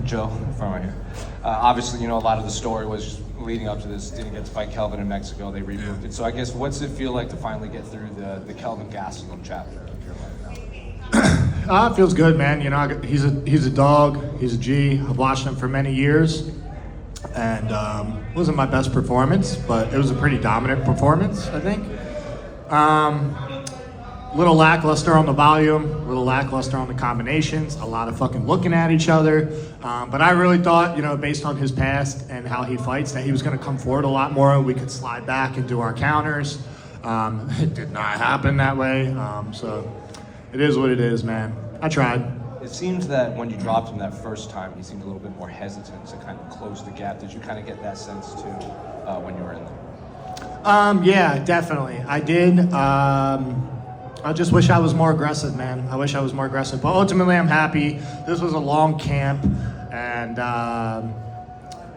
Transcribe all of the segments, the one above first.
Joe from right here. Obviously, you know, a lot of the story was leading up to this. Didn't get to fight Kelvin in Mexico. They removed it. So I guess, what's it feel like to finally get through the Kelvin Gastelum chapter of your life now? It feels good, man. You know, he's a dog. He's a G. I've watched him for many years, and it wasn't my best performance, but it was a pretty dominant performance, I think. Little lackluster on the volume, little lackluster on the combinations, a lot of fucking looking at each other. But I really thought, you know, based on his past and how he fights, that he was going to come forward a lot more. We could slide back and do our counters. It did not happen that way. So it is what it is, man. I tried. It seems that when you dropped him that first time, he seemed a little bit more hesitant to kind of close the gap. Did you kind of get that sense too when you were in there? Yeah, definitely. I did. I just wish I was more aggressive, man. I wish I was more aggressive. But ultimately, I'm happy. This was a long camp. And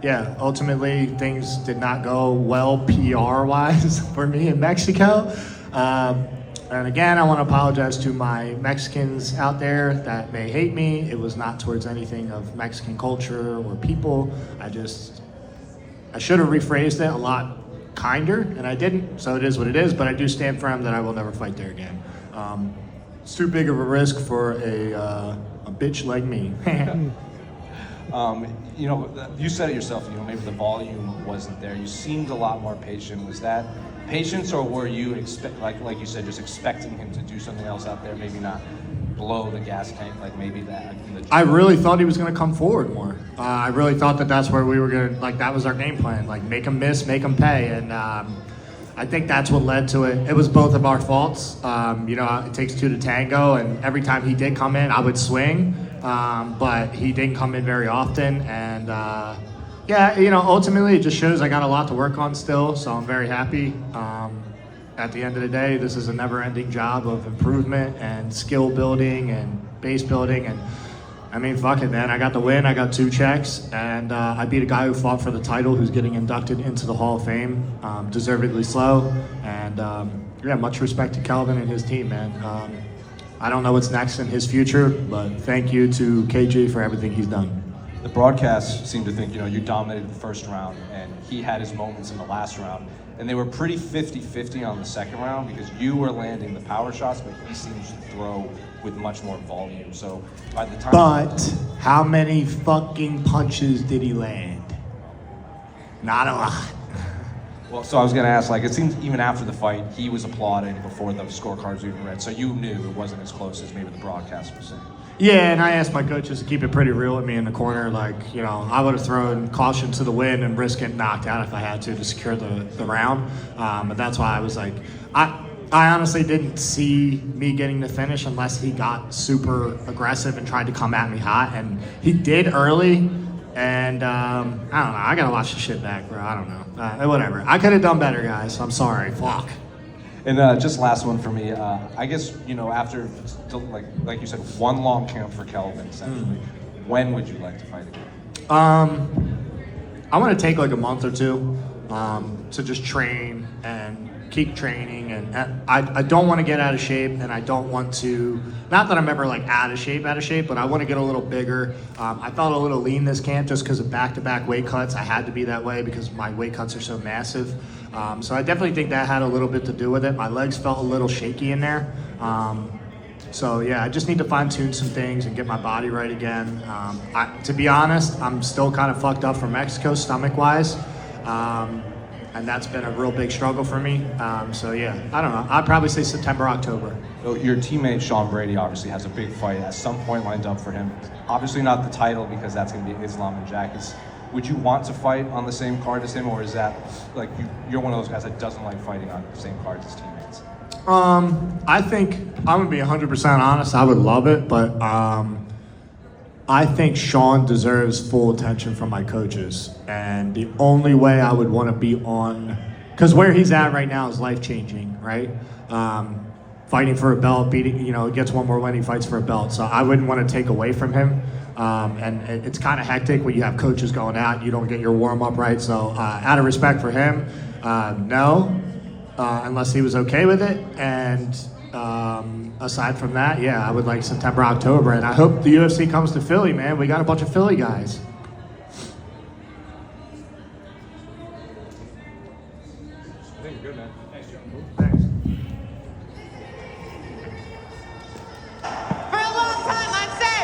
yeah, ultimately, things did not go well PR-wise for me in Mexico. And again, I want to apologize to my Mexicans out there that may hate me. It was not towards anything of Mexican culture or people. I should have rephrased it a lot kinder, and I didn't, so it is what it is, but I do stand firm that I will never fight there again. It's too big of a risk for a bitch like me. You know, you said it yourself, you know, maybe the volume wasn't there. You seemed a lot more patient. Was that patience, or were you, like you said, just expecting him to do something else out there, maybe not blow the gas tank, like maybe that? I really thought he was going to come forward more. I really thought that that's where we were going to, like, that was our game plan, like make him miss, make him pay. And I think that's what led to it. It was both of our faults. You know, it takes two to tango, and every time he did come in, I would swing, but he didn't come in very often. And yeah, you know, ultimately it just shows I got a lot to work on still, so I'm very happy. At the end of the day, this is a never-ending job of improvement and skill building and base building. And I mean, fuck it, man. I got the win. I got 2 checks, and I beat a guy who fought for the title, who's getting inducted into the Hall of Fame, deservedly so. And yeah, much respect to Kelvin and his team, man. I don't know what's next in his future, but thank you to KG for everything he's done. The broadcast seemed to think, you know, you dominated the first round, and he had his moments in the last round. And they were pretty 50-50 on the second round because you were landing the power shots, but he seems to throw with much more volume. So by the time... But how many fucking punches did he land? Not a lot. Well, so I was going to ask, like, it seems even after the fight, he was applauding before the scorecards were even read. So you knew it wasn't as close as maybe the broadcast was saying. Yeah, and I asked my coaches to keep it pretty real with me in the corner. Like, you know, I would have thrown caution to the wind and risk getting knocked out if I had to secure the round. But that's why I was like, I honestly didn't see me getting the finish unless he got super aggressive and tried to come at me hot. And he did early. And I don't know. I got to watch the shit back, bro. I don't know. Whatever. I could have done better, guys. I'm sorry. Fuck. And just last one for me. I guess, you know, after, like you said, one long camp for Kelvin, essentially, when would you like to fight again? I want to take like a month or two to just train and keep training. And I don't want to get out of shape, and I don't want to, not that I'm ever like out of shape, but I want to get a little bigger. I felt a little lean this camp just because of back-to-back weight cuts. I had to be that way because my weight cuts are so massive. So I definitely think that had a little bit to do with it. My legs felt a little shaky in there. So yeah, I just need to fine-tune some things and get my body right again. To be honest, I'm still kind of fucked up from Mexico, stomach-wise. And that's been a real big struggle for me. So yeah, I don't know. I'd probably say September, October. So your teammate Sean Brady obviously has a big fight at some point lined up for him. Obviously not the title because that's going to be Islam and Jack. Would you want to fight on the same card as him, or is that like you're one of those guys that doesn't like fighting on the same cards as teammates? I think I'm gonna be 100% honest. I would love it, but I think Sean deserves full attention from my coaches, and the only way I would want to be on, because where he's at right now is life changing, right? Fighting for a belt, beating, you know, he gets one more win, he fights for a belt. So I wouldn't want to take away from him. And it's kind of hectic when you have coaches going out, you don't get your warm up right. So out of respect for him, no, unless he was okay with it. And Aside from that, yeah, I would like September, October, and I hope the UFC comes to Philly, man. We got a bunch of Philly guys. I think you're good, man. Thanks.